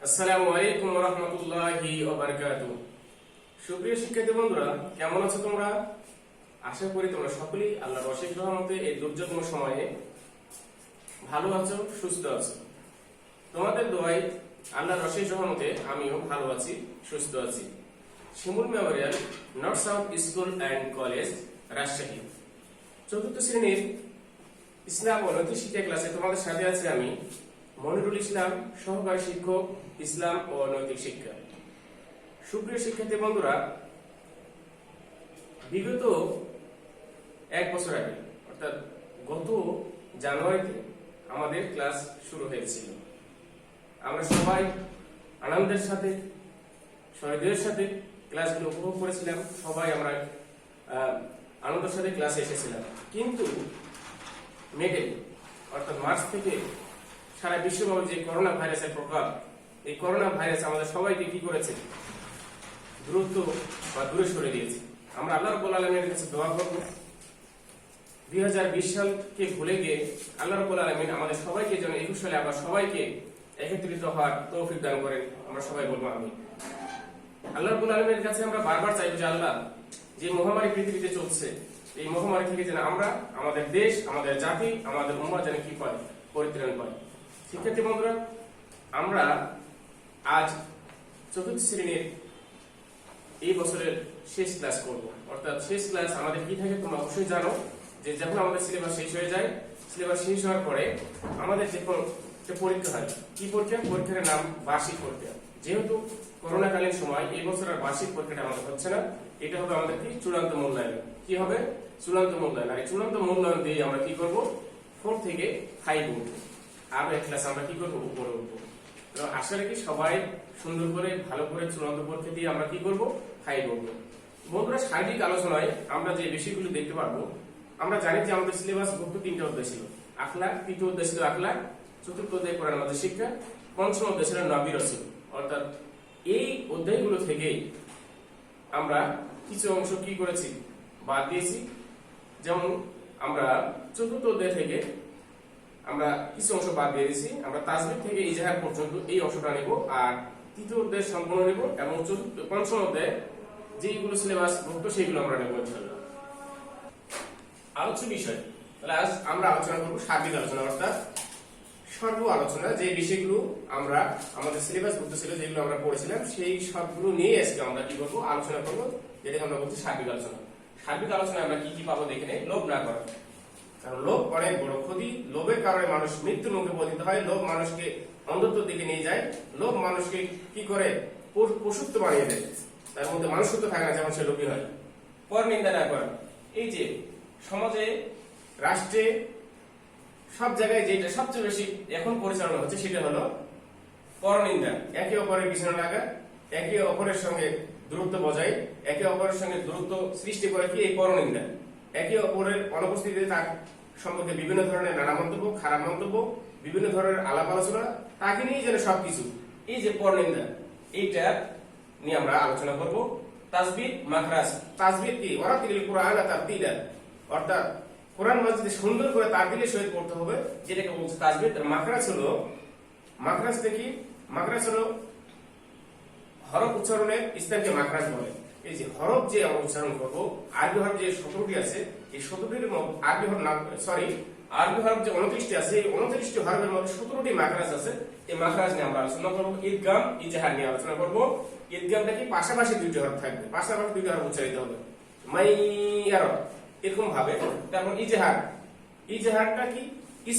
আসসালামু আলাইকুম ওয়া রাহমাতুল্লাহি ওয়া বারাকাতুহু। সুপ্রিয় শিক্ষার্থী বন্ধুরা, কেমন আছো তোমরা? আশা করি তোমরা সকলেই আল্লাহর অশেষ রহমতে এই দুর্যোগপূর্ণ সময়ে ভালো আছো, সুস্থ আছো। তোমাদের দোয়ায় আল্লাহর অশেষ রহমতে আমিও ভালো আছি, সুস্থ আছি। Shimul memorial north south school and college, Rajshahi, চতুর্থ শ্রেণীর ইসলাম ও নৈতিক শিক্ষা ক্লাসে তোমাদের সাথে আছি আমি মনিরুল ইসলাম, সহকারী শিক্ষক, ইসলাম ও নৈতিক শিক্ষা। সুপ্রিয় শিক্ষার্থী বন্ধুরা, বিগত এক বছর আগে অর্থাৎ গত জানুয়ারিতে আমাদের ক্লাস শুরু হয়েছিল। আমরা সবাই আনন্দের সাথে, সহৃদয়ের সাথে ক্লাসগুলো উপভোগ করেছিলাম। সবাই আমরা আনন্দের সাথে ক্লাসে এসেছিলাম। কিন্তু মেডে অর্থাৎ মার্চ থেকে সারা বিশ্বব্যাপী যে করোনা ভাইরাসের প্রভাব, এই করোনা ভাইরাস আমাদের সবাইকে কি করেছে? দূরত্ব বা দূরে সরে দিয়েছে। আমরা আল্লাহ রাব্বুল আলামিনের কাছে দোয়া করব 2020 সালকে ভুলে গিয়ে আল্লাহ রাব্বুল আলামিন আমাদের সবাইকে যেন 21 সালে আবার সবাইকে একত্রিত হওয়ার তৌফিক দান করেন। আমরা সবাই বলবো আমিন। আল্লাহ রাব্বুল আলামিনের কাছে আমরা বারবার চাইবো যে আল্লাহ, যে মহামারী পৃথিবীতে চলছে, এই মহামারী থেকে যেন আমরা, আমাদের দেশ, আমাদের জাতি, আমাদের উম্মাহ যেন কি পায়? পরিত্রাণ পায়। শিক্ষার্থী বন্ধুরা, আমরা আজ চতুর্থ শ্রেণীর এই বছরের শেষ ক্লাস করব। অর্থাৎ শেষ ক্লাস আমাদের কি থাকে তোমরা অবশ্যই জানো, যে যখন আমাদের সিলেবাস শেষ হয়ে যায়, সিলেবাস শেষ হওয়ার পরে আমাদের যে পরীক্ষা হয়, কি পরীক্ষা? পরীক্ষার নাম বার্ষিক পরীক্ষা। যেহেতু করোনাকালীন সময় এই বছর আর বার্ষিক পরীক্ষাটা আমাদের হচ্ছে না, এটা হবে আমাদের কি? চূড়ান্ত মূল্যায়ন। কি হবে? চূড়ান্ত মূল্যায়ন। আর এই চূড়ান্ত মূল্যায়ন দিয়ে আমরা কি করব? 4 থেকে 5 উঠবো। আরো এক ক্লাস আমরা কি করবো? উপরে উঠবো। আশা রাখি সবাই সুন্দর করে, ভালো করে চূড়ান্ত পরীক্ষা দিয়ে আমরা কি করবো? 5 উঠবো। বন্ধুরা, সার্বিক আলোচনায় আমরা যে বিষয়গুলো দেখতে পারবো, আমরা জানি যে আমাদের সিলেবাস ভুক্ত 3টা অধ্যায় ছিল। আখলাক, তৃতীয় অধ্যায় ছিল আখলাক, চতুর্থ অধ্যায় কোরআন মাজিদ শিক্ষা, পঞ্চম অধ্যায় ছিল নবী রাসূল। অর্থাৎ এই অধ্যায়গুলো থেকে আমরা কিছু অংশ কি করেছি? বাদ দিয়েছি। যেমন আমরা চতুর্থ অধ্যায় থেকে আমরা কিছু অংশ বাদ দিয়ে দিয়েছি। আমরা তাসবিহ থেকে ইজহার পর্যন্ত এই অংশটা নেব, আর তৃতীয় অধ্যায় সম্পূর্ণ নেব, এবং পঞ্চম অধ্যায় যেগুলো সিলেবাস ভুক্ত সেগুলো আমরা নেব ইনশাআল্লাহ। আলোচ্য বিষয়, তাহলে আজ আমরা আলোচনা করব সার্বিক আলোচনা, অর্থাৎ সর্ব আলোচনা। যে বিষয়গুলো আমরা আমাদের সিলেবাস ভুক্ত ছিল, যেগুলো আমরা পড়েছিলাম, সেই সবগুলো নিয়ে আজকে আমরা কি করব? আলোচনা করব, যেটাকে আমরা বলছি সার্বিক আলোচনা। সার্বিক আলোচনায় আমরা কি কি পাবো দেখে নেই। লোভ না করা, কারণ লোভ অনেক বড় ক্ষতি। লোভের কারণে মানুষ মৃত্যুর মুখে পতিত হয়। লোভ মানুষকে অন্ধত্বের দিকে নিয়ে যায়। লোভ মানুষকে কি করে? পশুত্ব বানিয়ে দেয়। তার মধ্যে মানুষত্ব থাকে না, যেমন সে লোভী হয়। পর নিন্দা না করা, এই যে সমাজে, রাষ্ট্রে, সব জায়গায় যেটা সবচেয়ে বেশি এখন পরিচালনা হচ্ছে, সেটা হলো পরনিন্দা। একে অপরের পিছনে লাগা, একে অপরের সঙ্গে দূরত্ব বজায়, একে অপরের সঙ্গে দূরত্ব সৃষ্টি করে কি? এই পরনিন্দা। একে অপরের অনুপস্থিতিতে তার সম্পর্কে বিভিন্ন ধরনের নানা মন্তব্য, খারাপ মন্তব্য, বিভিন্ন ধরনের আলাপ আলোচনা, তাকে নিয়ে যেন সবকিছু, এই যে পরনিন্দা, এইটা নিয়ে আমরা আলোচনা করব। তাসবিহ, মাখরাজ। তাসবিহ কি? ওয়ারাতিলিল কুরআন তারতিলা, অর্থাৎ কোরআন মাজিদে সুন্দর করে তারতিলের সহিত পড়তে হবে, যেটাকে বলছে তাসবিহ। মাখরাজ হলো, মাখরাজ কি? মাখরাজ হলো হরফ উচ্চারণের ইসলামকে মাখরাজ বলে। এই যে হরফ যে আমরা উচ্চারণ করবো, আরবি হরফ যে 17টি আছে, এই 17টির আরবি হরফ যে 29টি আছে, এই 29টি হরফের মধ্যে 17টি মাখরাজ আছে। এই মাখরাজ নিয়ে আমরা আলোচনা করবো। ঈদগাম, ইজহার নিয়ে আলোচনা করবো। ঈদগামটা কি? পাশাপাশি 2টি হরফ থাকবে, পাশাপাশি 2টি হরফ উচ্চারিত হবে, মাইয়ার, এরকম ভাবে। তারপর ইজহার, ইজহারটা কি?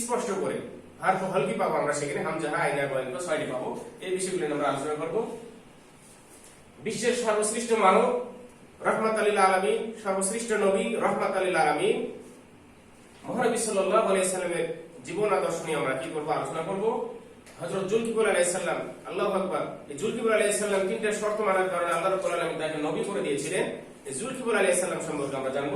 স্পষ্ট করে। হরফ হলকি পাবো আমরা সেখানে, হামজা, আইনা, গয়েন, 6টি পাবো। এই বিষয়গুলো নিয়ে আমরা আলোচনা করবো। বিশ্বের সর্বশ্রেষ্ঠ মানব রাহমাতাল লিল আলামিন, সর্বশ্রেষ্ঠ নবী রাহমাতাল লিল আলামিন মহানবী সাল্লাল্লাহু আলাইহি সাল্লামের জীবন আদর্শ নিয়ে আমরা কি করব? আলোচনা করব। হযরত জুলকিফল আলাইহিস সালাম, আল্লাহু আকবার। এই জুলকিফল আলাইহিস সালাম 3টা শর্ত মানার কারণে আল্লাহ রাব্বুল আলামিন তাকে নবী করে দিয়েছিলেন। এই জুলকিফল আলাইহিস সালাম সম্পর্কে আমরা জানব।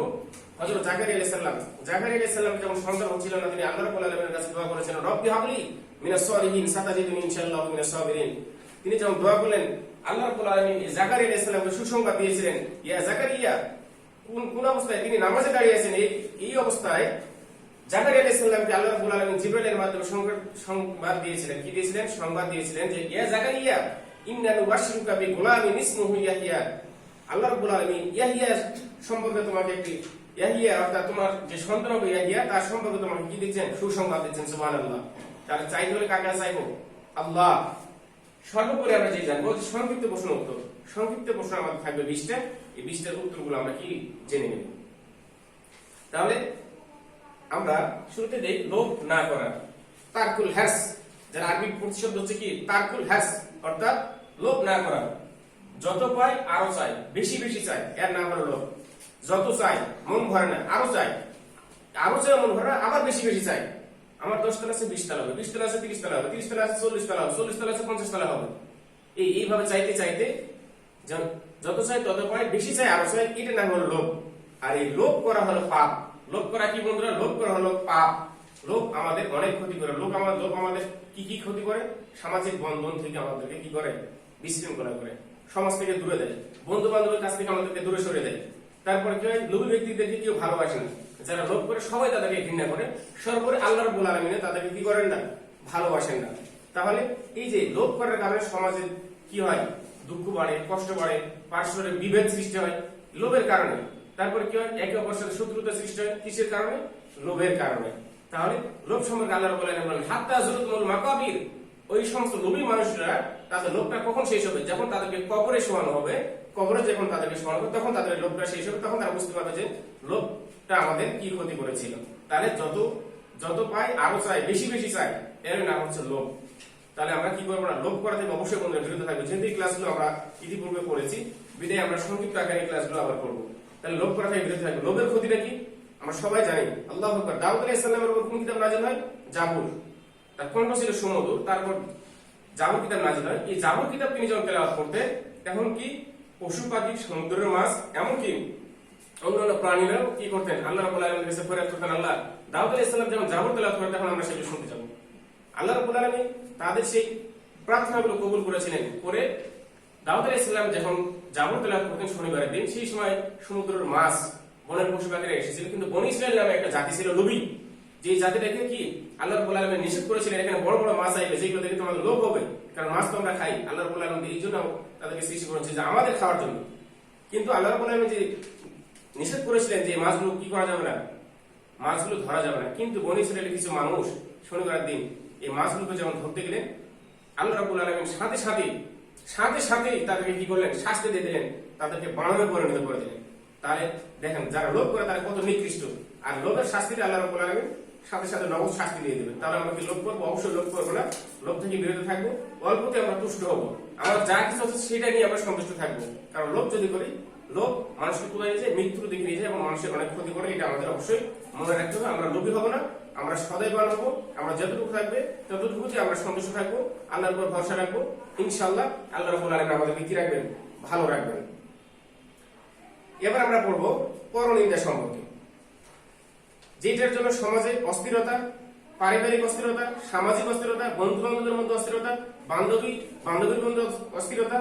হযরত জাকারিয়া আলাইহিস সালাম, জাকারিয়া আলাইহিস সালাম যখন সন্তান হচ্ছিল না, তিনি আল্লাহ রাব্বুল আলামিনের কাছে দোয়া করেছেন, রব্বি হাবলি মিনাস সালিহিন সাতাজিদুনি ইনশাআল্লাহু মিনাস সাবিরিন। তিনি যখন দোয়া করলেন, আল্লাহ রাব্বুল আলামিন জাকারিয়া আলাইহিস সালামকে সুসংবাদ দিয়েছিলেন, ইয়া জাকারিয়া, কোন অবস্থায়? তিনি নামাজে দাঁড়িয়ে আছেন। এই অবস্থায় জাকারিয়া আলাইহিস সালামকে আল্লাহ রাব্বুল আলামিন জিবরাইলের মাধ্যমে সংবাদ দিয়েছিলেন, কি দিয়েছিলেন? সংবাদ দিয়েছিলেন যে ইয়া জাকারিয়া ইন্না নুবাশশিরুকা বিগুলামিন ইসমুহু ইয়াহইয়া। আল্লাহ রাব্বুল আলামিন ইয়াহইয়া সম্পর্কে তোমাকে একটি ইয়াহইয়া অর্থাৎ তোমার যে সন্তান হবে ইয়াহইয়া তার সম্পর্কে তোমাকে কি দিচ্ছেন? সুসংবাদ দিচ্ছেন। সুবহানাল্লাহ। তাহলে চাইতে হলে কাকে চাইবো? আল্লাহ। সর্বোপরি আমরা যে জানবো যে সংক্ষিপ্ত প্রশ্ন উত্তর। সংক্ষিপ্ত প্রশ্ন আমাদের থাকবে 20টা। এই 20টার উত্তরগুলো আমরা কি জেনে নেব। তাহলে আমরা শুরুতে দেই লোভ না করা, তারকুল হাস। যার আরবি প্রতিশব্দ হচ্ছে কি? তারকুল হাস, অর্থাৎ লোভ না করা। যত পাই আরো চাই, বেশি বেশি চাই, এর নাম হলো লোভ। যত চাই মন ভরে না, আরো চাই, আরো চাই মন ভরে না, আবার বেশি বেশি চাই। আমার 10 তলা আছে 20 তলা হবে, 20 তলা আছে 30 তলা হবে, 30 তলা আছে 40 তলা হবে, 40 তলা আছে 50 তলা হবে। এইভাবে চাইতে চাইতে যত চাই তত পাই, বেশি চাই আরো চাই, এটা নাম হলো লোভ। আর এই লোভ করা হলো পাপ। লোভ করা কি বন্ধুরা? লোভ করা হলো পাপ। লোভ আমাদের অনেক ক্ষতি করে। লোভ আমাদের কি কি ক্ষতি করে? সামাজিক বন্ধন থেকে আমাদেরকে কি করে? বিশৃঙ্খলা করে, সমাজ থেকে দূরে দেয়, বন্ধু বান্ধবের কাছ থেকে আমাদেরকে দূরে সরে দেয়। তারপরে কি হয়? লোভী ব্যক্তিদেরকে কেউ ভালোবাসে না। যারা লোভ করে সবাই তাদেরকে ঘৃণা করে। সর্বোপরি আল্লাহ রাব্বুল আলামিন তাদেরকে কি করেন না? ভালোবাসেন না। তাহলে এই যে লোভ করার কারণে সমাজে কি হয়? দুঃখ বাড়ে, কষ্ট বাড়ে, পারস্পরিক বিভেদ সৃষ্টি হয় লোভের কারণে। তারপরে কি হয়? একে অপরের সাথে শত্রুতা সৃষ্টি হয় কিসের কারণে? লোভের কারণে। তাহলে লোভ সম্পর্কে আল্লাহ রাব্বুল আলামিন বলেন হাত্তা যুরুতুল মাকাবির। ওই সমস্ত লোভী মানুষরা তাদের লোভটা কখন শেষ হবে? যখন তাদেরকে কবরে শোয়ানো হবে। কবরে যখন তাদেরকে শোয়ানো হবে তখন তাদের লোভটা শেষ হবে। তখন তারা বুঝতে পারবে যে লোভটা আমাদের কি ক্ষতি করেছিল। তাহলে যত পাই আরো চাই, বেশি বেশি চাই, এর নাম হচ্ছে লোভ। তাহলে আমরা কি করবো না? লোভ করা থেকে অবশ্যই বন্ধুরা বিরত থাকবো। যেহেতু এই ক্লাসগুলো আমরা ইতিপূর্বে পড়েছি, বিদায় আমরা সংক্ষিপ্ত আকারে ক্লাসগুলো আবার করবো। তাহলে লোভ করা থেকে বিরত থাকবো। লোভের ক্ষতিটা কি আমরা সবাই জানি। আল্লাহু আকবার। দাউদ আলাইহিস সালামের উপর কোন কিতাব নাযিল হয়? জাবুর। তার কণ্ঠ ছিল সুমধুর। তারপর জাবুর কিতাব নাযিল হয়। এই জাবুর কিতাব তিনি যখন তেলাওয়াত করতেন, তখন কি পশু পাখি, সমুদ্রের মাছ, এমনকি অন্যান্য প্রাণীরাও কি করতেন? আল্লাহ রাব্বুল আলামিনের কাছে ফরিয়াদ করতেন, আল্লাহ দাউদ আলাইহিস সালাম যখন জাবুর তেলাওয়াত করেন তখন আমরা সেগুলো শুনতে যাব। আল্লাহ রাব্বুল আলামিন তাদের সেই প্রার্থনাগুলো কবুল করেছিলেন। পরে দাউদ আলাইহিস সালাম যখন জাবুর তেলাওয়াত করতেন শনিবারের দিন, সেই সময় সমুদ্রের মাছ, বনের পশু পাখিরা এসেছিল। কিন্তু বনী ইসরাইল নামে একটা জাতি ছিল লোভী। যে জাতিটাকে কি আল্লাহ রাব্বুল আলামিন নিষেধ করেছিলেন, এখানে বড় বড় মাছ আইবে যেগুলো দেখে তোমাদের লোভ হবে, কারণ মাছ তো আমরা খাই। আল্লাহ রাব্বুল আলামিন এই জন্য তাদেরকে সৃষ্টি করেছে যে আমাদের খাওয়ার জন্য। কিন্তু আল্লাহ রাব্বুল আলামিন যে নিষেধ করেছিলেন যে মাছগুলো কি করা যাবে না, মাছগুলো ধরা যাবে না। কিন্তু বনী ইসরাইলের কিছু মানুষ শনিবার দিন এই মাছগুলোকে যখন ধরতে গেলেন, আল্লাহ রাব্বুল আলামিন সাথে সাথে তাদেরকে কি করলেন? শাস্তি দিয়ে দিলেন, তাদেরকে বানরে পরিণত করে দিলেন। তাহলে দেখেন যারা লোভ করে তারা কত নিকৃষ্ট। আর লোভের শাস্তিটা আল্লাহ রাব্বুল আলামিন সাথে নগদ শাস্তি দিয়ে দেবেন। তাহলে আমরা কি লোভ করবো? অবশ্যই লোভ করবো না। লোভ থেকে বিরত থাকবো। অল্পতে আমরা তুষ্ট হবো। আমার যা কিছু আছে সেটা নিয়ে আমরা সন্তুষ্ট থাকবো। কারণ লোভ যদি করি, লোভ মানুষকে কোথায় নিয়ে যায়? মৃত্যুর দিকে নিয়ে যায় এবং মানুষের অনেক ক্ষতি করে। এটা আমাদের অবশ্যই মনে রাখতে হবে। আমরা লোভী হবো না, আমরা সদাইবান হবো। আমরা যতটুকু থাকবে ততটুকুতে আমরা সন্তুষ্ট থাকবো, আল্লাহর উপর ভরসা রাখবো। ইনশাআল্লাহ আল্লাহ রাব্বুল আলামিন আমাদেরকে কি রাখবেন? ভালো রাখবেন। এবার আমরা পড়বো পরনিন্দা সম্পর্কে, যেটার জন্য সমাজে অস্থিরতা, পারিবারিক অস্থিরতা, সামাজিক অস্থিরতা, বন্ধু বান্ধবের মধ্যে অস্থিরতা, বান্ধবীর মধ্যে অস্থিরতা,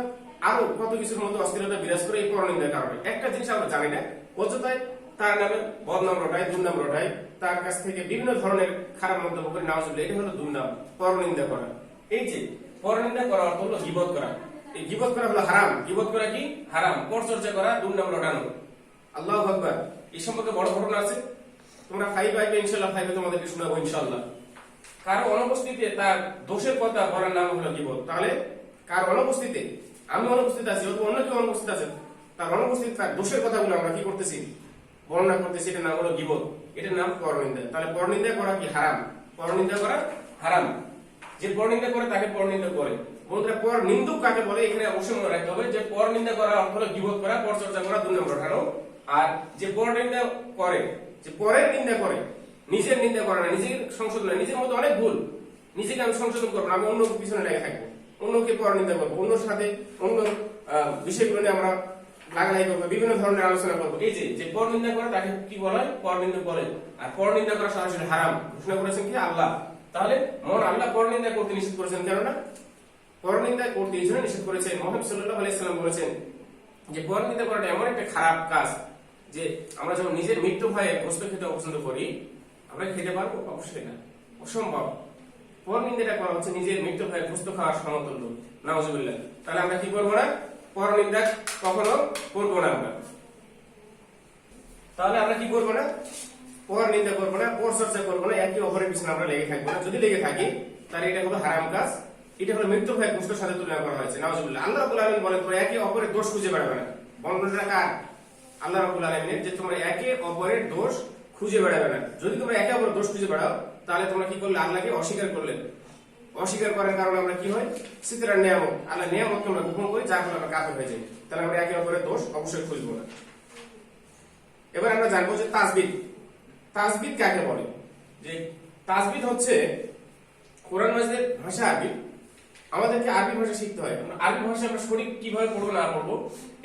আরো কত কিছুর মধ্যে অস্থিরতা বিরাজ করে এই পরনিন্দার কারণে। একটা জিনিস আমরা জানি না, অযথায় তার নামে বদনাম রটায়, দুর্নাম রটায়, তার কাছ থেকে বিভিন্ন ধরনের খারাপ মন্তব্য করে নাউজুবিল্লাহ, এটা হলো দুর্নাম, পরনিন্দা করা। এই যে পরনিন্দা করা অর্থ হলো গীবত করা। এই গীবত করা হলো হারাম। গীবত করা কি? হারাম। পরচর্চা করা, দুর্নাম রটানো। আল্লাহু আকবার। এই সম্পর্কে বড় ঘটনা আছে, তোমরা 5 আইবে ইনশাআল্লাহ, 5 তোমাদেরকে শোনাবো ইনশাআল্লাহ। কারো অনুপস্থিতিতে তার দোষের কথা বলার নাম হলো গীবত। তাহলে কার অনুপস্থিতিতে? আমি অনুপস্থিত আছি অথবা অন্য কেউ অনুপস্থিত আছে, তার অনুপস্থিতিতে তার দোষের কথাগুলো আমরা কি করতেছি? বর্ণনা করতেছি। এটার নাম হলো গীবত, এটার নাম পরনিন্দা। তাহলে পরনিন্দা করা কি? হারাম। পরনিন্দা করা হারাম। যে পরনিন্দা করে তাকে পরনিন্দা করে। বন্ধুরা, পরনিন্দুক কাকে বলে এখানে অবশ্যই মনে রাখতে হবে যে পরনিন্দা করা অর্থ হলো গীবত করা, পরচর্চা করা, দুর্নাম রটানো। আর যে পরনিন্দা করে, যে পরের নিন্দা করে, নিজের নিন্দা করে না, নিজের সংশোধন, নিজের মধ্যে অনেক ভুল, নিজেকে আমি সংশোধন করবো না, আমি অন্য পিছনে লেগে থাকবো, অন্যকে পরনিন্দা করবো, অন্যর সাথে অন্য বিষয়গুলো নিয়ে আমরা লাগালাই করবো, বিভিন্ন ধরনের আলোচনা করবো। এই যে পরনিন্দা করে তাকে কি বলা হয়? পরনিন্দা বলে। আর পরনিন্দা করা সরাসরি হারাম ঘোষণা করেছেন কি? আল্লাহ। তাহলে মন আল্লাহ পরনিন্দা করতে নিষেধ করেছেন। কেননা পরনিন্দা করতে এই জন্য নিষেধ করেছেন, মুহাম্মদ সাল্লাল্লাহু আলাইহি সাল্লাম বলেছেন যে পরনিন্দা করাটা এমন একটা খারাপ কাজ যে আমরা যখন নিজের মৃত্যু ভয়ে গোশত খেতে অপছন্দ করি, আমরা খেতে পারবো? অবশ্যই না, অসম্ভব। পরনিন্দাটা করা হচ্ছে নিজের মৃত্যু ভয়ে গোস্ত খাওয়ার সমতুল্য, নাউজুবিল্লাহ। তাহলে আমরা কি করবো না? পরনিন্দা কখনো করবো না আমরা। তাহলে আমরা কি করবো না? পরনিন্দা করবো না, পরচর্চা করবো না, একে অপরের পিছনে আমরা লেগে থাকবো না। যদি লেগে থাকি তাহলে এটা হলো হারাম কাজ, এটা হলো মৃত্যু ভয়ে গোস্তের সাথে তুলনা করা হয়েছে, নাউজুবিল্লাহ। আল্লাহ রাব্বুল আলামিন বলেন তোমরা একে অপরের দোষ খুঁজে বেড়াবে না। বর্ণনাটা কার? আল্লাহ রাব্বুল আলামিনের, যে তোমরা একে অপরের দোষ খুঁজে বেড়াবে না। যদি তোমরা একে অপরের দোষ খুঁজে বেড়াও তাহলে তোমরা কি করলে? আল্লাহকে অস্বীকার করলে। অস্বীকার করার কারণে আমরা কি হয়? সিতরার নিয়ামত, আল্লাহ নিয়ামতকে আমরা গোপন করি, যার ফলে আমরা কাফের হয়ে যাই। তাহলে আমরা একে অপরের দোষ অবশ্যই খুঁজবো না। এবার আমরা জানবো যে তাসবিহ। তাসবিহ কাকে বলে? যে তাসবিহ হচ্ছে কোরআন মাজিদের ভাষা আরবি। আমাদেরকে আরবি ভাষা শিখতে হয়। আরবি ভাষা আমরা সঠিক কিভাবে পড়বো না পড়বো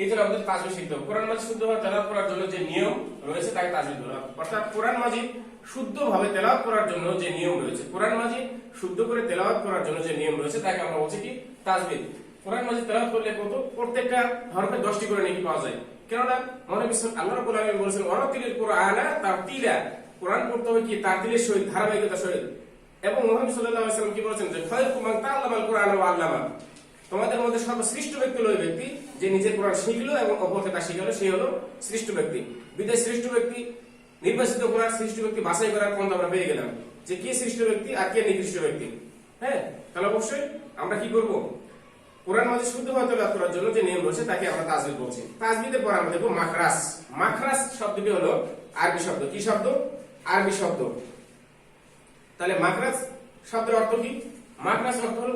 এই জন্য আমাদের তাসবিহ শিখতে হবে। কোরআন মাজিদ শুদ্ধভাবে তেলাওয়াত করার জন্য যে নিয়ম রয়েছে তাকে তাসবিহ বলা হয়। অর্থাৎ কোরআন মাজিদ শুদ্ধভাবে তেলাওয়াত করার জন্য যে নিয়ম রয়েছে, কোরআন মাজিদ শুদ্ধ করে তেলাওয়াত করার জন্য যে নিয়ম রয়েছে তাকে আমরা বলছি কি? তাসবিহ। কোরআন মাজিদ তেলাওয়াত করলে কত? প্রত্যেকটা হরফে 10টি করে নেকি পাওয়া যায়। কেননা মহানবী আল্লাহ রাব্বুল আলামিন বলেছেন ওয়ারাতিলিল কুরআনা তারতিলা, কোরআন পড়তে হবে কি? তারতিলের সহিত, ধারাবাহিকতার সহিত। এবং মহানবী সাল্লাল্লাহু আলাইহি ওয়াসাল্লাম কি বলেছেন? যে খায়রুকুম মান তাআল্লামাল কুরআনা ওয়া আল্লামা, তোমাদের মধ্যে সর্বশ্রেষ্ঠ ব্যক্তি হলো ওই ব্যক্তি যে নিজে কোরআন শিখলো এবং অপরকে তা শিখালো, সেই হলো শ্রেষ্ঠ ব্যক্তি। বিদায় শ্রেষ্ঠ ব্যক্তি নির্বাচিত করার, শ্রেষ্ঠ ব্যক্তি বাছাই করার পন্থা আমরা পেয়ে গেলাম যে কে শ্রেষ্ঠ ব্যক্তি আর কে নিকৃষ্ট ব্যক্তি। হ্যাঁ, তাহলে অবশ্যই আমরা কি করব? কোরআন মাজিদ শুদ্ধভাবে তেলাওয়াত করার জন্য যে নিয়ম রয়েছে তাকে আমরা তাসবিহ বলছি। তাসবিহের পর আমরা দেখব মাখরাজ। মাখরাজ শব্দটি হলো আরবি শব্দ। কি শব্দ? আরবি শব্দ। তাহলে মাখরাজ শব্দের অর্থ কি? মাখরাজ অর্থ হলো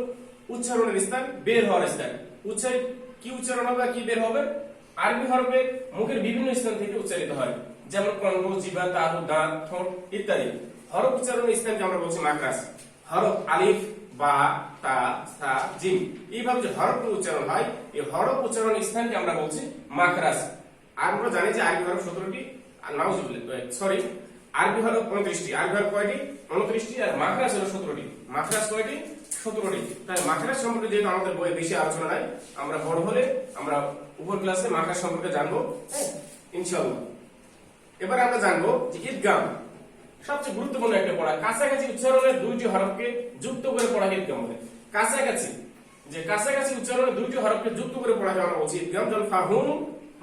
উচ্চারণের স্থান, বের হওয়ার স্থান। কি উচ্চারণ হবে, কি বের হবে? আরবি হরফে মুখের বিভিন্ন স্থান থেকে উচ্চারিত হয়, যেমন কণ্ঠ, জিহ্বা, তালু, দাঁত, ঠোঁট ইত্যাদি। হরফ উচ্চারণের স্থানকে আমরা বলছি মাখরাজ। হরফ আলিফ, বা, তা, সা, জিম, এইভাবে যে হরফগুলো উচ্চারণ হয় এই হরফ উচ্চারণ স্থানকে আমরা বলছি মাখরাজ। আর আমরা জানি যে আরবি হরফ 17টি, আরবি হরফ 29টি। আরবি হরফ কয়টি? 29টি। আর মাখরাজ হলো 17টি। মাখরাজ কয়টি? 17টি। তাই মাখরাজ সম্পর্কে যেহেতু আমাদের বইয়ে বেশি আলোচনা নাই, আমরা বড় হলে আমরা উপর ক্লাসে মাখরাজ সম্পর্কে জানবো, হ্যাঁ, ইনশাআল্লাহ। এবার আমরা জানবো যে ইদগাম, সবচেয়ে গুরুত্বপূর্ণ একটা পড়া। কাছাকাছি উচ্চারণের দুইটি হরফকে যুক্ত করে পড়া ইদগাম বলে। কাছাকাছি উচ্চারণের দুইটি হরফকে যুক্ত করে পড়াকে আমরা বলছি ইদগাম। যেমন ফাহুম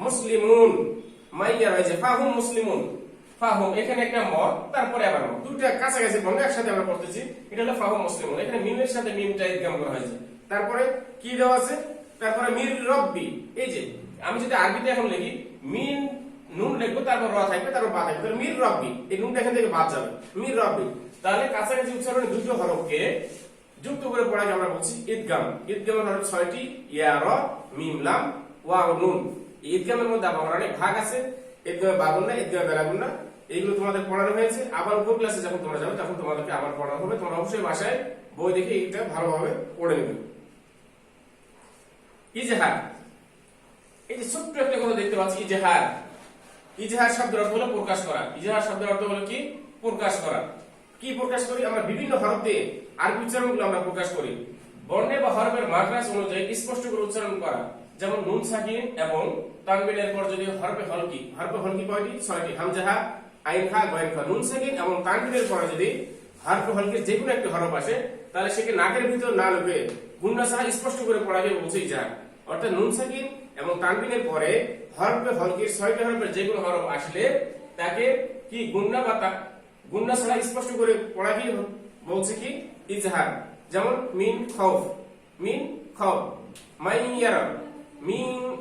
মুসলিমুন, মাইয়া রয়েছে ফাহুম মুসলিমুন, ফাহুম এখানে একটা মদ, তারপরে আবার মদ, দুইটা কাছাকাছি বন্ধ একসাথে আমরা পড়তেছি, এটা হলো ফাহুম মুসলিমুন। এখানে মিমের সাথে মিমটা ইদগাম করা হয়েছে। তারপরে কি দেওয়া আছে? তারপরে মির রব্বি। এই যে আমি যদি আরবিতে এখন লিখি মিন, নুন লিখবো, তারপর র থাকবে, তারপর বা থাকবে, তাহলে মির রব্বি, এই নুনটা এখান থেকে বাদ যাবে, মির রব্বি। তাহলে কাছাকাছি উচ্চারণে দুটো হরফকে যুক্ত করে পড়াকে আমরা বলছি ইদগাম। ইদগামের হরফ 6টি, ইয়া, র, মিম, লাম, ওয়া, নুন। ইদগামের মধ্যে আবার অনেক ভাগ আছে। ইদগামে বাগুন্না, ইদগামে বেলাগুন্না, এইগুলো তোমাদের পড়ানো হয়েছে। আবার উপর ক্লাসে যখন তোমরা যাবে তখন তোমাদেরকে আবার পড়ানো হবে। তোমরা অবশ্যই বাসায় বই দেখে এটা ভালোভাবে পড়ে নেবে। ইজহার, এই যে ছোট্ট একটা কথা দেখতে পাচ্ছি ইজহার। ইজহার শব্দের অর্থ হলো প্রকাশ করা। ইজহার শব্দের অর্থ হলো কি? প্রকাশ করা। কি প্রকাশ করি? আমরা বিভিন্ন হরফ দিয়ে আরবি উচ্চারণগুলো আমরা প্রকাশ করি। বর্ণে বা হরফের মাখরাজ অনুযায়ী স্পষ্ট করে উচ্চারণ করা, যেমন নুন সাকিন এবং তানবিনের পর যদি হরফে হলকি কয়টি? 6টি। হামজাহা, আইন, হা, গয়েন, খা। নুন সাকিন এবং তানবিনের পরে যদি হরফে হলকির যে কোনো একটা হরফ আসে তাহলে সেকে নাকের ভিতর না ঢুকে গুন্না ছাড়া স্পষ্ট করে পড়াকে বলছে ইজহার। অর্থাৎ নুন সাকিন এবং তানবিনের পরে হরফে হলকির 6টি হরফের যে কোনো হরফ আসলে তাকে কি গুন্না বা গুন্না ছাড়া স্পষ্ট করে পড়াকে বলছে কি? ইজহার। যেমন মিন খাউফ, মিন খাউফ, মাইয়ারা,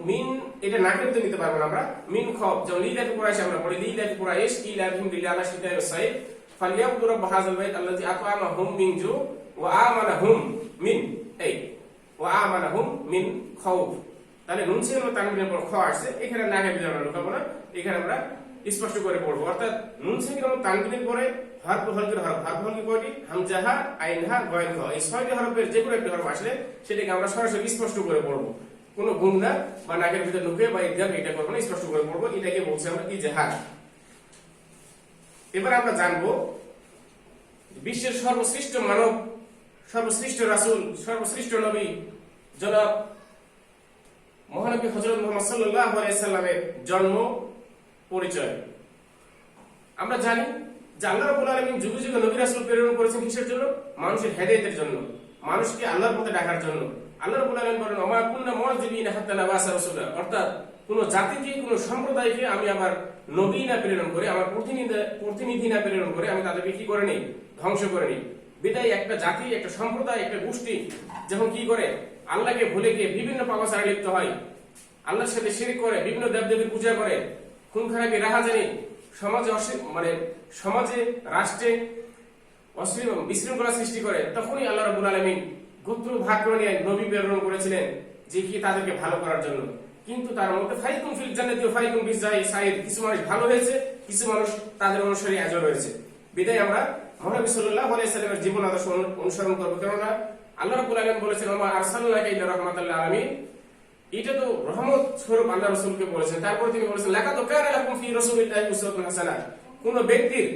মিন এটা নাকের ভিতর নিতে পারবো না আমরা। মিন খাউফ, যেমন লিলাফি কুরাইশ আমরা পড়ি, লিলাফি কুরাইশ ইলাফিহিম লিলানা শিতায় সাইফ ফালিয়াবুদু রাব্ব হাযাল বাইত আল্লাযী আত'আমাহুম মিন জু ওয়া আমানাহুম মিন ওয়া আমানাহুম মিন খাউফ। তাহলে নুন সিন ও তানবিনের পর খ আসছে, এখানে নাকের ভিতর আমরা ঢোকাবো না, এখানে আমরা স্পষ্ট করে পড়বো। অর্থাৎ নুন সিন এবং তানবিনের পরে হরফ হলকির হরফ কয়টি? হামজাহা, আইন, হা, গয়েন, খ। এই 6টি হরফের যে কোনো একটা হরফ আসলে সেটাকে আমরা সরাসরি স্পষ্ট করে পড়বো, কোনো গুন্না বা নাকের ভিতরে ঢুকে বা ইদগাম এটা করবো না, স্পষ্ট করে পড়বো। এটাকে বলছি আমরা ইজহার। এবার আমরা জানবো বিশ্বের সর্বশ্রেষ্ঠ মানব, সর্বশ্রেষ্ঠ রাসূল, সর্বশ্রেষ্ঠ নবী জনাব মহানবী হযরত মুহাম্মদ সাল্লাল্লাহু আলাইহি সাল্লামের জন্ম পরিচয়। আমরা জানি যে আল্লাহ রাব্বুল আলামিন যুগে যুগে নবী রাসূল প্রেরণ করেছেন কিসের জন্য? মানুষের হেদায়েতের জন্য, মানুষকে আল্লাহর পথে ডাকার জন্য। আল্লাহ রাব্বুল আলামিন বলেন ওমা কুননা মুআযিবিনা হাত্তা নাবাসা রাসূলা, অর্থাৎ কোন জাতিকে কোন সম্প্রদায়কে আমি আমার নবী না প্রেরণ করে, আমার প্রতিনিধি না প্রেরণ করে আমি তাদেরকে কি করে নেই? ধ্বংস করে নেই। বিদায় একটা জাতি, একটা সম্প্রদায়, একটা গোষ্ঠী যখন কি করে আল্লাহকে ভুলে গিয়ে বিভিন্ন পাপাচারে লিপ্ত হয়, আল্লাহর সাথে শিরক করে, বিভিন্ন দেবদেবীর পূজা করে, খুন খারাপি, রাহাজানি, সমাজে রাষ্ট্রে বিশৃঙ্খলা সৃষ্টি করে, তখনই আল্লাহ রাব্বুল আলামিন গোত্র ভাগ করে নিয়ে নবী প্রেরণ করেছিলেন যে কি তাদেরকে ভালো করার জন্য। কিন্তু তার মধ্যে ফারিকুন ফিল জান্নাতি ওয়া ফারিকুন ফিস সাইর, কিছু মানুষ ভালো হয়েছে, কিছু মানুষ তাদের অনুসারী আজও রয়েছে। বিদায় আমরা মুহাম্মদ সাল্লাল্লাহু আলাইহি সাল্লামের জীবন আদর্শ অনুসরণ করব, কেননা আল্লাহ রাব্বুল আলামিন বলেছেন ওয়া মা আরসালনাকা ইল্লা রাহমাতাল লিল আলামিন, এটা তো রহমত স্বরূপ আল্লাহ রাসূলকে বলেছেন। তারপর তিনি বলেছেন লাকাদ কানা লাকুম ফি রাসূলিল্লাহি উসওয়াতুন হাসানাহ, কোন ব্যক্তির,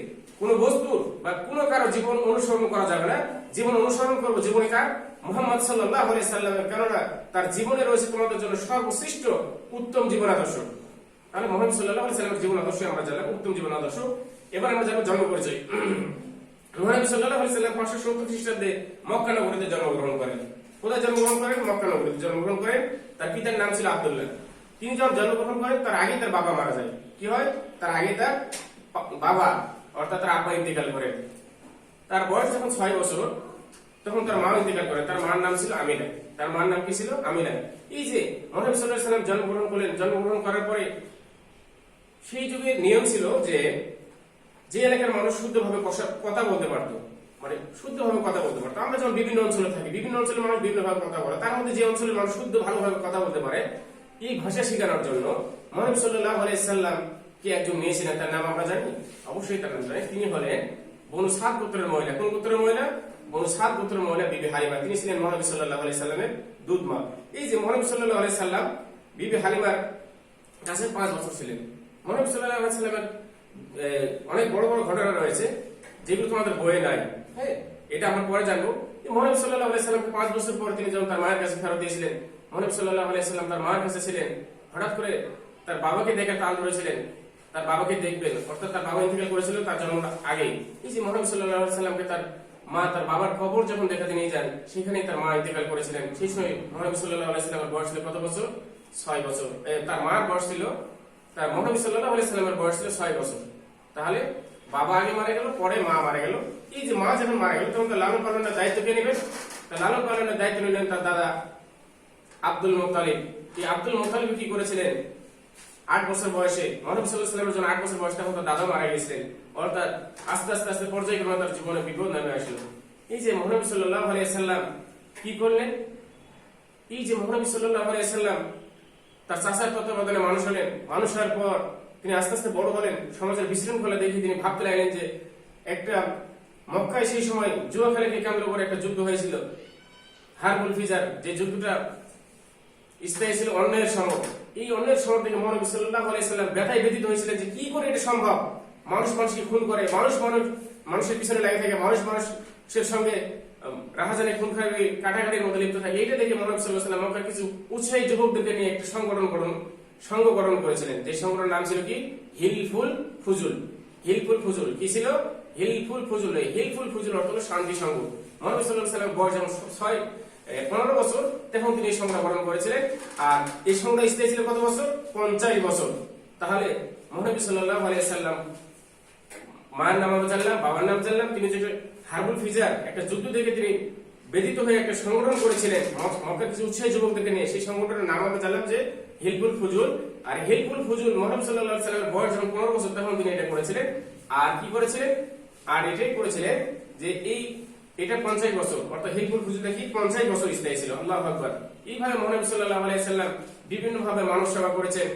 কোন বস্তুর বা কোন কারো জীবন অনুসরণ করা যাবে না, জীবন অনুসরণ করব জীবনে কার? মুহাম্মদ সাল্লাল্লাহু আলাইহি সাল্লামের, কেননা তার জীবনে রয়েছে তোমাদের জন্য সর্বশ্রেষ্ঠ উত্তম জীবন আদর্শ। তাহলে মুহাম্মদ সাল্লাল্লাহু আলাইহি সাল্লামের জীবন আদর্শ আমরা জানলাম, উত্তম জীবন আদর্শ। এবার আমরা জানব জন্ম পরিচয়। মুহাম্মদ সাল্লাল্লাহু আলাইহি সাল্লাম 570 খ্রিস্টাব্দে মক্কা নগরীতে জন্মগ্রহণ করেন। কোথায় জন্মগ্রহণ করেন? মক্কা নগরীতে জন্মগ্রহণ করেন। তার পিতার নাম ছিল আব্দুল্লাহ। তিনি যখন জন্মগ্রহণ করেন তার আগে তার বাবা মারা যায়। কি হয়? তার আগে তার বাবা অর্থাৎ তার আব্বা ইন্তেকাল করেন। তার বয়স যখন 6 বছর তখন তার মা ইন্তেকাল করেন। তার মার নাম ছিল আমিনা। তার মার নাম কি ছিল? আমিনা। এই যে মুহাম্মদ সাল্লাল্লাহু আলাইহি সাল্লাম জন্মগ্রহণ করলেন, জন্মগ্রহণ করার পরে সেই যুগের নিয়ম ছিল যে এলাকার মানুষ শুদ্ধভাবে কথা বলতে পারতো, মানে শুদ্ধভাবে কথা বলতে পারতো। আমরা যখন বিভিন্ন অঞ্চলে থাকি, বিভিন্ন অঞ্চলের মানুষ বিভিন্নভাবে কথা বলে, তার মধ্যে যে অঞ্চলের মানুষ শুদ্ধ ভালোভাবে কথা বলতে পারে, এই ভাষা শেখানোর জন্য মুহাম্মদ সাল্লাল্লাহু আলাইহি সাল্লাম কি একজন মেয়ে ছিলেন, তার নাম আমরা জানি, অবশ্যই তার নাম জানি। তিনি হলেন বনু সাদ গোত্রের মহিলা। কোন গোত্রের মহিলা? বনু সাদ গোত্রের মহিলা বিবি হালিমা। তিনি ছিলেন মুহাম্মদ সাল্লাল্লাহু আলাইহি সাল্লামের দুধ মা। এই যে মুহাম্মদ সাল্লাল্লাহু আলাইহি সাল্লাম বিবি হালিমার কাছে 5 বছর ছিলেন। মুহাম্মদ সাল্লাল্লাহু আলাইহি সাল্লামের অনেক বড় বড় ঘটনা রয়েছে যেগুলো তোমাদের বইয়ে নাই। হ্যাঁ, এটা আমরা পরে জানবো। মুহাম্মদ সাল্লাল্লাহু আলাইহি সাল্লামকে 5 বছর পর তিনি যখন তার মায়ের কাছে ফেরত দিয়েছিলেন, মুহাম্মদ সাল্লাল্লাহু আলাইহি সাল্লাম তার মায়ের কাছে ছিলেন, হঠাৎ করে তার বাবাকে দেখে টান ধরেছিলেন, তার বাবাকে দেখবেন, অর্থাৎ তার বাবা ইন্তেকাল করেছিল তার জন্মের আগেই। এই যে মুহাম্মদ সাল্লাল্লাহু আলাইহি সাল্লামকে তার মা তার বাবার কবর যখন দেখাতে নিয়ে যান, সেখানেই তার মা ইন্তেকাল করেছিলেন। সেই সময় মুহাম্মদ সাল্লাল্লাহু আলাইহি সাল্লামের বয়স ছিল কত বছর? 6 বছর। তার মার বয়স ছিল, তার মুহাম্মদ সাল্লাল্লাহু আলাইহি সাল্লামের বয়স ছিল 6 বছর। তাহলে বাবা আগে মারা গেল, পরে মা মারা গেল। এই যে মা যখন মারা গেল তখন তার লালন পালনের দায়িত্ব কে নেবেন? তার লালন পালনের দায়িত্ব নিলেন তার দাদা আব্দুল মুত্তালিব। এই আব্দুল মুত্তালিব কি করেছিলেন? 8 বছর বয়সে, মুহাম্মদ সাল্লাল্লাহু আলাইহি সাল্লামের যখন 8 বছর বয়স তখন তার দাদা মারা গেছিলেন। অর্থাৎ আস্তে আস্তে আস্তে পর্যায়ক্রমে তার জীবনে বিপদ নেমে আসলো। এই যে মুহাম্মদ সাল্লাল্লাহু আলাইহি সাল্লাম কি করলেন? এই যে মুহাম্মদ সাল্লাল্লাহু আলাইহি সাল্লাম তার চাচার তত্ত্বাবধানে মানুষ হলেন। মানুষ হওয়ার পর তিনি আস্তে আস্তে বড় হলেন। সমাজের বিশৃঙ্খলা দেখে তিনি ভাবতে লাগলেন যে একটা মক্কায় সেই সময় জুয়া খেলাকে কেন্দ্র করে একটা যুদ্ধ হয়েছিল, হারবুল ফিজার, যে যুদ্ধটা স্থায়ী ছিল অন্যায়ের সমর। এই অন্যায়ের সমর থেকে মুহাম্মদ সাল্লাল্লাহু আলাইহি সাল্লাম ব্যথায় ব্যথিত হয়েছিলেন যে কি করে এটা সম্ভব? মানুষ মানুষকে খুন করে, মানুষের পিছনে লাগে থাকে, মানুষের সঙ্গে রাহাজানি, খুন খারাপি, কাটাকাটির মধ্যে লিপ্ত থাকে। এটা দেখে মুহাম্মদ সাল্লাল্লাহু আলাইহি সাল্লাম মক্কার কিছু উৎসাহী যুবকদেরকে নিয়ে একটা সংঘ গঠন করেছিলেন। যে সংগঠনের নাম ছিল কি? হিলফুল ফুজুল। হিলফুল ফুজুল কি ছিল? হিলফুল ফুজুল। হিলফুল ফুজুল অর্থ হলো শান্তি সংঘ। মুহাম্মদ সাল্লাল্লাহু আলাইহি সাল্লাম বয়স যখন 15 বছর তখন তিনি এই সংঘ গঠন করেছিলেন। আর এই সংঘ স্থায়ী ছিল কত বছর? 50 বছর। তাহলে মুহাম্মদ সাল্লাল্লাহু আলাইহি সাল্লাম মায়ের নাম আমরা জানলাম, বাবার নাম জানলাম। তিনি যে হারবুল ফিজার একটা যুদ্ধ থেকে তিনি ব্যতীত হয়ে একটা সংগঠন করেছিলেন মক্কার কিছু উৎসাহী যুবকদেরকে নিয়ে, সেই সংগঠনের নাম আমরা জানলাম যে হিলফুল ফুজুল। আর হিলফুল ফুজুল মুহাম্মদ সাল্লাল্লাহু আলাইহি সাল্লামের বয়স যখন 15 বছর তখন তিনি এটা করেছিলেন। আর কি করেছিলেন? আর এটাই করেছিলেন যে এটা 50 বছর, অর্থাৎ হিলফুল ফুজুলটা কি 50 বছর স্থায়ী ছিল। আল্লাহু আকবার। এইভাবে মুহাম্মদ সাল্লাল্লাহু আলাইহি সাল্লাম বিভিন্ন ভাবে মানুষ সেবা করেছেন।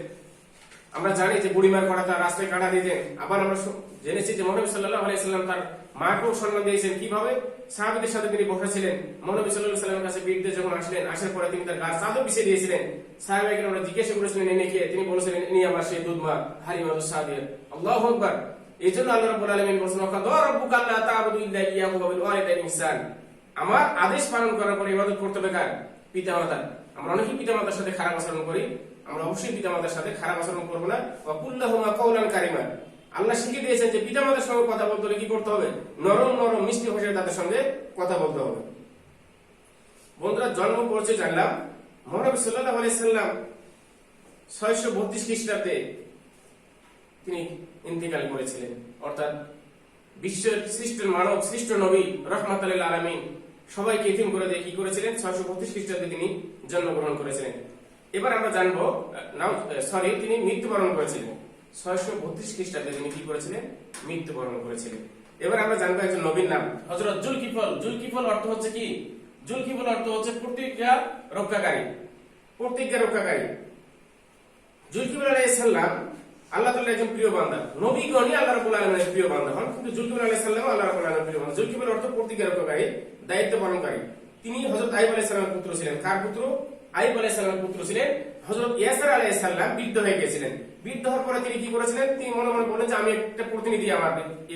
আমরা জানি যে বুড়িমার করা তার রাস্তায় কাটা দিতেন। আবার আমরা জেনেছি যে মুহাম্মদ সাল্লাল্লাহু আলাইহি সাল্লাম তার মাকেও সম্মান দিয়েছেন। কিভাবে? সাহাবীদের সাথে তিনি বসেছিলেন। মুহাম্মদ সাল্লাল্লাহু আলাইহি সাল্লামের কাছে বিরুদ্ধে যখন আসলেন, আসার পরে তিনি তার গায়ে চাদর বিছিয়ে দিয়েছিলেন। সাহাবায়ে কেরামরা জিজ্ঞাসা করেছিলেন এনে কে? তিনি বলেছিলেন ইনি আমার সেই দুধ মা হালিমাতুস সাদিয়া। আল্লাহু আকবার। এইজন্য আল্লাহ রাব্বুল আলামিন বলেছেন ওয়াকাদা রাব্বুকা আল্লা তা'বুদু ইল্লা ইয়্যাহু ওয়া বিল ওয়ালিদাইনি ইহসান। আমার আদেশ পালন করার পরে ইবাদত করতে হবে কার? পিতামাতার। আমরা অনেকেই পিতামাতার সাথে খারাপ আচরণ করি। আমরা অবশ্যই পিতামাতার সাথে খারাপ আচরণ করব না। ওয়া কুল্লাহুমা কাওলান কারিমা। আল্লাহ শিখিয়ে দিয়েছেন যে পিতামাতার সঙ্গে কথা বলতে হলে কি করতে হবে, নরম নরম মিষ্টি ভাষায় তাদের সঙ্গে কথা বলতে হবে। বন্ধুরা, জন্ম পড়ছে জানলাম মহানবী সাল্লাল্লাহু আলাইহি সাল্লাম 632 খ্রিস্টাব্দে তিনি ইন্তেকাল করেছিলেন, অর্থাৎ বিশ্বের সৃষ্ট মানব, সৃষ্ট নবী রাহমাতুল লিল আলামিন সবাইকে ইতিম করে দিয়ে কি করেছিলেন, 632 খ্রিস্টাব্দে তিনি জন্মগ্রহণ করেছিলেন। এবার আমরা জানবো তিনি মৃত্যুবরণ করেছিলেন 632 খ্রিস্টাব্দে তিনি কি করেছিলেন, মৃত্যুবরণ করেছিলেন। এবার আমরা জানবো একজন নবীর নাম হযরত জুলকিফল। জুলকিফল অর্থ হচ্ছে কি, জুলকিফল অর্থ হচ্ছে প্রতিজ্ঞা রক্ষাকারী, প্রতিজ্ঞা রক্ষাকারী। জুলকিফল আলাইহিস সালাম আল্লাহ তাআলার একজন প্রিয় বান্দা, নবীগণই আল্লাহ রাব্বুল আলামিনের প্রিয় বান্দা হন, কিন্তু জুলকিফল আলাইহিস সালাম আল্লাহ রাব্বুল আলামিনের প্রিয় বান্দা। জুলকিফল অর্থ প্রতিজ্ঞা রক্ষাকারী, দায়িত্ব পালনকারী। তিনি হযরত আইয়ুব আলাইহিস সালামের পুত্র ছিলেন। কার পুত্র? আইয়ুব আলাইহিস সালামের পুত্র ছিলেন। হযরত ইয়াসার আলাইহিস সালাম বৃদ্ধ হয়ে গিয়েছিলেন। বৃদ্ধ হওয়ার পরে তিনি কি করেছিলেন, তিনি মনে মনে বলেন যে আমি একটা প্রতিনিধি আমার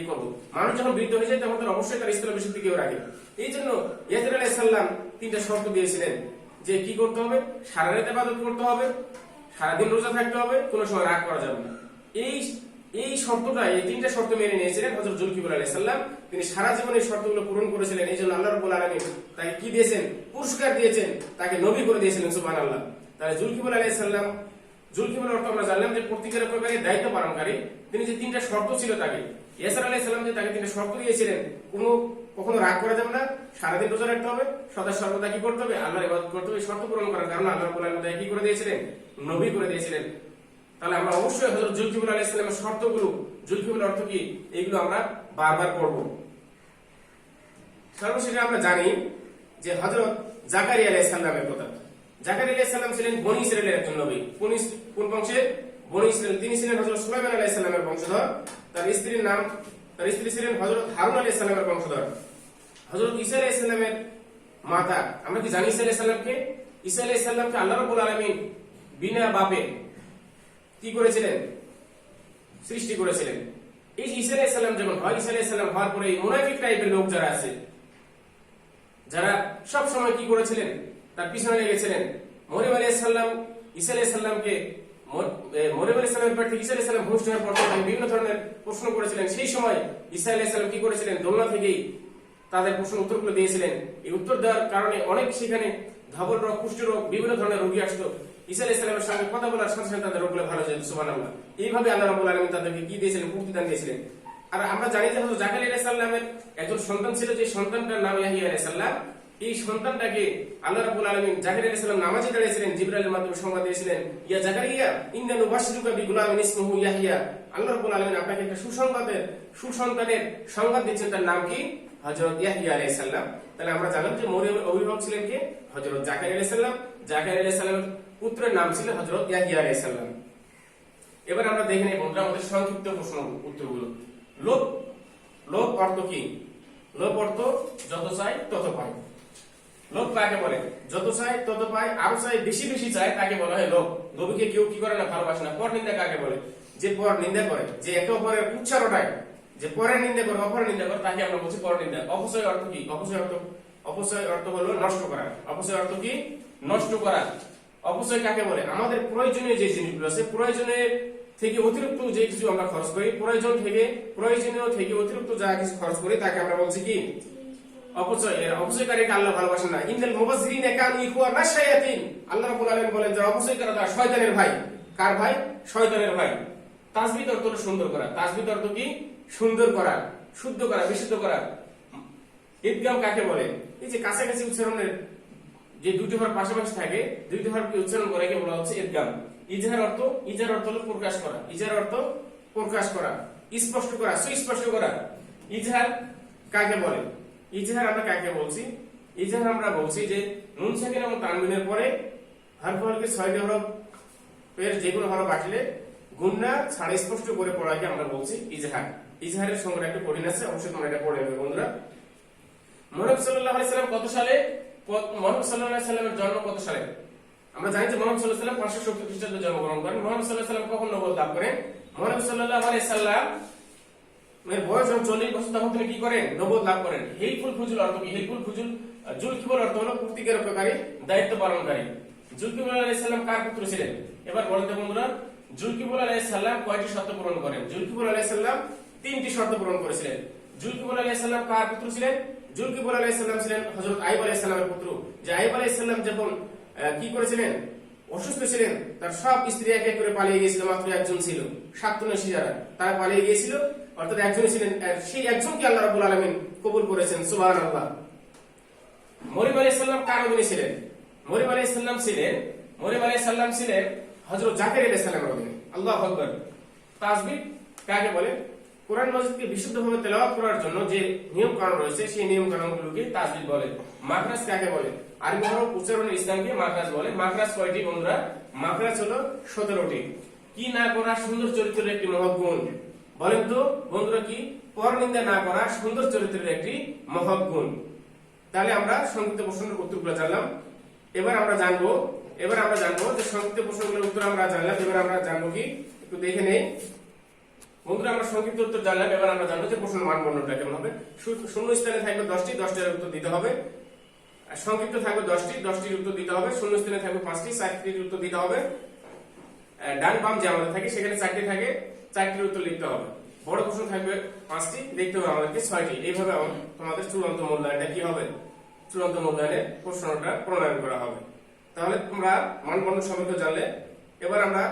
করব। মানুষ যখন বৃদ্ধ হয়ে যায় তখন তার অবশ্যই তার স্থল বেশি কেউ রাখে। এই জন্য ইয়াসার আলাইহিস সালাম তিনটা শর্ত দিয়েছিলেন যে কি করতে হবে, সারা রাত ইবাদত করতে হবে, সারাদিন রোজা থাকতে হবে, কোনো সময় রাগ করা যাবে না। এই শর্তটা, এই তিনটা শর্ত মেনে নিয়েছিলেন হযরত জুলকিফল আলাইহিস সালাম। তিনি সারা জীবন এই শর্তগুলো পূরণ করেছিলেন। এই জন্য আল্লাহ রাব্বুল আলামিন তাকে কি দিয়েছেন, পুরস্কার দিয়েছেন, তাকে নবী করে দিয়েছিলেন। সুবহানাল্লাহ। তাহলে জুলকিফল আলাইহিস সালাম, জুলকিফল অর্থ আমরা জানলাম যে প্রতিজ্ঞা রক্ষাকারী, দায়িত্ব পালনকারী। তিনি যে তিনটা শর্ত ছিল তাকে, ইয়াসার আলাইহিস সালাম যে তাকে তিনটা শর্ত দিয়েছিলেন, কখনো রাগ করা যাবে না, সারাদিন রোজা রাখতে হবে, সদা সর্বদা কি করতে হবে, আল্লাহর ইবাদত করতে হবে। শর্ত পূরণ করার কারণে আল্লাহ রাব্বুল আলামিন তাকে কি করে দিয়েছিলেন, নবী করে দিয়েছিলেন। তাহলে আমরা অবশ্যই হযরত জুলকিফল আলাইহিস সালামের শর্তগুলো, জুলকিফল অর্থ কি, এইগুলো আমরা বারবার পড়ব। সর্বশেষে আমরা জানি যে হযরত জাকারিয়া আলাইহিস সালামের কথা। জাকারিয়া আলাইহিস সালাম ছিলেন বনী ইসরাইলের একজন নবী। কোন বংশের? বনী ইসরাইল। তিনি ছিলেন হযরত সুলাইমান আলাইহিস সালামের বংশধর। তার স্ত্রী ছিলেন হযরত হারুন আলাইহিস সালামের বংশধর। হযরত ঈসা আলাইহিস সালামের মাতা, আমরা কি জানি ঈসা আলাইহিস সালামকে? ঈসা আলাইহিস সালামকে আল্লাহ রাব্বুল আলামিন বিনা বাপে কি করেছিলেন, সৃষ্টি করেছিলেন। এই ঈসা আলাইহিস সালাম যখন হয়, ঈসা আলাইহিস সালাম হওয়ার পরে মুনাফিক টাইপের লোক যারা আছে, যারা সব সময় কি করেছিলেন, তার পিছনে লেগেছিলেন। মরিয়ম আলাইহিস সালাম ঈসা আলাইহিস সালামকে, মরিয়ম আলাইহিস সালামের পেট থেকে ঈসা আলাইহিস সালাম ভূমিষ্ঠ হওয়ার পর তাকে বিভিন্ন ধরনের প্রশ্ন করেছিলেন। সেই সময় ঈসা আলাইহিস সালাম কি করেছিলেন, দোলনা থেকেই তাদের প্রশ্নের উত্তরগুলো দিয়েছিলেন। এই উত্তর দেওয়ার কারণে অনেক সেখানে ধবল রোগ, কুষ্ঠ রোগ, বিভিন্ন ধরনের রোগী আসতো। ঈসা আলাইহিস সালামের সঙ্গে কথা বলার সাথে সাথে তাদের রোগগুলো ভালো হয়ে যেত। সুবহানাল্লাহ। এইভাবে আল্লাহ রাব্বুল আলামিন তাদেরকে কি দিয়েছিলেন, প্রতিদান দিয়েছিলেন। আর আমরা জানি যে হযরত জাকারিয়া আলাইহিস সালামের একজন সন্তান ছিল, যে সন্তানটার নাম ইয়াহিয়া আলাইহিস সালাম। এই সন্তানটাকে আল্লাহ রাব্বুল আলামিন, জাকারিয়া আলাইহিস সালাম নামাজে দাঁড়িয়েছিলেন, জিবরাইলের মাধ্যমে সংবাদ দিয়েছিলেন, ইয়া জাকারিয়া ইন্না নুবাশশিরুকা বিগুলামিন ইসমুহু ইয়াহিয়া। আল্লাহ রাব্বুল আলামিন আপনাকে একটা সুসন্তানের সংবাদ দিচ্ছেন, তার নাম কি, হযরত ইয়াহিয়া আলাইহিস সালাম। তাহলে আমরা জানলাম যে মরিয়মের অভিভাবক ছিলেন কে, হযরত জাকারিয়া আলাইহিস সালাম। জাকারিয়া আলাইহিস সালামের পুত্রের নাম ছিল হযরত ইয়াহিয়া আলাইহিস সালাম। এবার আমরা দেখে নেই বন্ধুরা আমাদের সংক্ষিপ্ত প্রশ্ন উত্তরগুলো। লোভ অর্থ কি? লোভ অর্থ যত চাই তত পাই। লোভ কাকে বলে? যত চাই তত পাই, আরো চাই, বেশি বেশি চাই, তাকে বলা হয় লোভ। লোভকে কেউ কি করে না, ভালোবাসে না। পরনিন্দা কাকে বলে? যে পর নিন্দা করে, যে একে অপরের উচ্চার ওঠায়, যে পরের নিন্দা করে, অপরের নিন্দা করে, তাকে আমরা বলছি পরনিন্দা। অপচয় অর্থ কি? অপচয় অর্থ হলো নষ্ট করা। অপচয় অর্থ কি? নষ্ট করা। অপচয় কাকে বলে? আমাদের প্রয়োজনীয় যে জিনিসগুলো আছে, প্রয়োজনের থেকে অতিরিক্ত যে কিছু আমরা খরচ করি, প্রয়োজনীয় থেকে অতিরিক্ত যা কিছু খরচ করি, তাকে আমরা বলছি কি? অপচয়। এর অপচয়কারীকে আল্লাহ ভালোবাসেন না। ইন্নাল মুবাযযিরিনা কানু ইখওয়ানা শায়াতিন। আল্লাহ রাব্বুল আলামিন বলেন যে অপচয়কারীরা তারা শয়তানের ভাই। কার ভাই? শয়তানের ভাই। তাসবিহ অর্থ হলো সুন্দর করা। তাসবিহ অর্থ কি? সুন্দর করা, শুদ্ধ করা, বিশুদ্ধ করা। ইদগাম কাকে বলে? এই যে কাছাকাছি উচ্চারণের যে দুটি হরফ পাশাপাশি থাকে, দুইটি হরফকে উচ্চারণ করাকে বলা হচ্ছে ইদগাম। ইজহার অর্থ হলো প্রকাশ করা। ইজহার অর্থ প্রকাশ করা, স্পষ্ট করা, সুস্পষ্ট করা। ইজহার কাকে বলে? ইজহার আমরা কাকে বলছি? ইজহার আমরা বলছি যে নুন সাকিন এবং তানবিনের পরে হরফকে 6টি হরফ এর যে কোনো হরফ আসলে গুণনা ছাড়া স্পষ্ট করে পড়াকে আমরা বলছি ইজহার। ইজহারের সংজ্ঞা একটু কঠিন আছে, অবশ্যই তোমরা এটা পড়ে নেবে বন্ধুরা। মুহাম্মদ সাল্লাল্লাহু আলাইহি সাল্লাম কত সালে, মুহাম্মদ সাল্লাল্লাহু আলাইহি সাল্লামের জন্ম কত সালে? আমরা জানি যে মুহাম্মদ সাল্লাল্লাহু আলাইহি সাল্লাম 570 খ্রিস্টাব্দে জন্মগ্রহণ করেন। মুহাম্মদ সাল্লাল্লাহু আলাইহি সাল্লাম কখন নবুয়ত লাভ করেন? মুহাম্মদ সাল্লাল্লাহু আলাইহি সাল্লাম এর বয়স যখন 40 বছর তখন তিনি কি করেন? নবুয়ত লাভ করেন। হিলফুল ফুজুল অর্থ কি? হিলফুল ফুজুল, জুলকিফল অর্থ হলো প্রতিজ্ঞা রক্ষাকারী, দায়িত্ব পালনকারী। জুলকিফল আলাইহিস সালাম কার পুত্র ছিলেন? এবার বলতে বন্ধুরা জুলকিফল আলাইহিস সালাম কয়টি শর্ত পূরণ করেন? জুলকিফল আলাইহিস সালাম 3টি শর্ত পূরণ করেছিলেন। জুলকিফল আলাইহিস সালাম কার পুত্র ছিলেন? জুলকিফল আলাইহিস সালাম ছিলেন হযরত আইয়ুব আলাইহিস সালামের পুত্র। যে আইয়ুব আলাইহিস সালাম যখন কি করেছিলেন, অসুস্থ ছিলেন, তার সব স্ত্রী এক এক করে পালিয়ে গিয়েছিল, মাত্র একজন ছিল, 7 যারা তারা পালিয়ে গিয়েছিল, অর্থাৎ একজনই ছিলেন, সেই একজনকে আল্লাহ রাব্বুল আলামিন কবুল করেছেন, সুবহানাল্লাহ। মরিয়ম আলাইহিস সালাম কার অধীনে ছিলেন? মরিয়ম আলাইহিস সালাম ছিলেন হযরত জাকারিয়া আলাইহিস সালামের অধীনে। আল্লাহু আকবার। তাসবিহ কাকে বলে? কোরআন মাজিদকে বিশুদ্ধভাবে তেলাওয়াত করার জন্য যে নিয়ম কানুন রয়েছে, সেই নিয়ম কানুনগুলোকে তাসবিহ বলে। মাখরাজ কাকে বলে? আরবি হরফ উচ্চারণের স্থানকে মাখরাজ বলে। মাখরাজ কয়টি বন্ধুরা? মাখরাজ হলো 17টি। কি না করা সুন্দর চরিত্রের একটি মহৎ গুণ? বলেন তো বন্ধুরা, কি? পরনিন্দা না করা সুন্দর চরিত্রের একটি মহৎ গুণ। তাহলে আমরা সংক্ষিপ্ত প্রশ্নের উত্তরগুলো জানলাম। এবার আমরা জানবো যে সংক্ষিপ্ত প্রশ্নগুলোর উত্তর আমরা জানলাম। এবার আমরা জানবো কি, একটু দেখে নেই বন্ধুরা। আমরা সংক্ষিপ্ত উত্তর জানলাম, এবার আমরা জানবো যে প্রশ্নের মানদণ্ডটা কেমন হবে। শূন্য স্থানে থাকবে 10টি, 10টার উত্তর দিতে হবে। সংক্ষিপ্ত থাকবে 10টি, 10টির উত্তর দিতে হবে। শূন্য স্থানে থাকবে 5টি, 4টির উত্তর দিতে হবে। ডান বাম যে আমাদের থাকে সেখানে 4টি থাকে, 4টির উত্তর লিখতে হবে। বড় প্রশ্ন থাকবে 5টি, দেখতে হবে আমাদেরকে 6টি। এইভাবে তোমাদের চূড়ান্ত মূল্যায়নটা কি হবে? চূড়ান্ত মূল্যায়নে প্রশ্নটা প্রণয়ন করা হবে। তাহলে তোমরা মানদণ্ড সম্পর্কে জানলে। এবার আমরা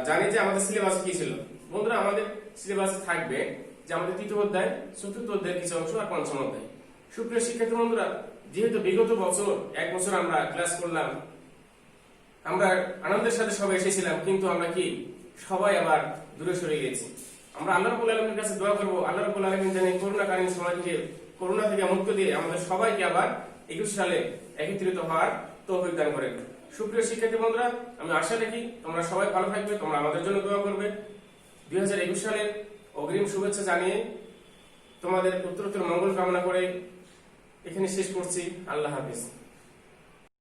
জানি যে আমাদের সিলেবাস কি ছিল। বন্ধুরা, আমাদের সিলেবাসে থাকবে যে আমাদের 3য় অধ্যায়, 4র্থ অধ্যায়ের কিছু অংশ আর 5ম অধ্যায়। সুপ্রিয় শিক্ষার্থী বন্ধুরা, যেহেতু বিগত বছর 1 বছর আমরা ক্লাস করলাম, আমরা আনন্দের সাথে সবাই এসেছিলাম, কিন্তু আমরা কি সবাই আবার দূরে সরে গেছি। আমরা আল্লাহ রাব্বুল আলামিনের কাছে দোয়া করব, আল্লাহ রাব্বুল আলামিন যেন করোনাকালীন সময় থেকে, করোনা থেকে মুক্ত দিয়ে আমাদের সবাইকে আবার 21 সালে একত্রিত হওয়ার তৌফিক দান করেন। সুপ্রিয় শিক্ষার্থী বন্ধুরা, আমি আশা রাখি তোমরা সবাই ভালো থাকবে, তোমরা আমাদের জন্য দোয়া করবে। 2021 সালের অগ্রিম শুভেচ্ছা জানিয়ে তোমাদের উত্তরোত্তর মঙ্গল কামনা করে এখানে শেষ করছি। আল্লাহ হাফেজ।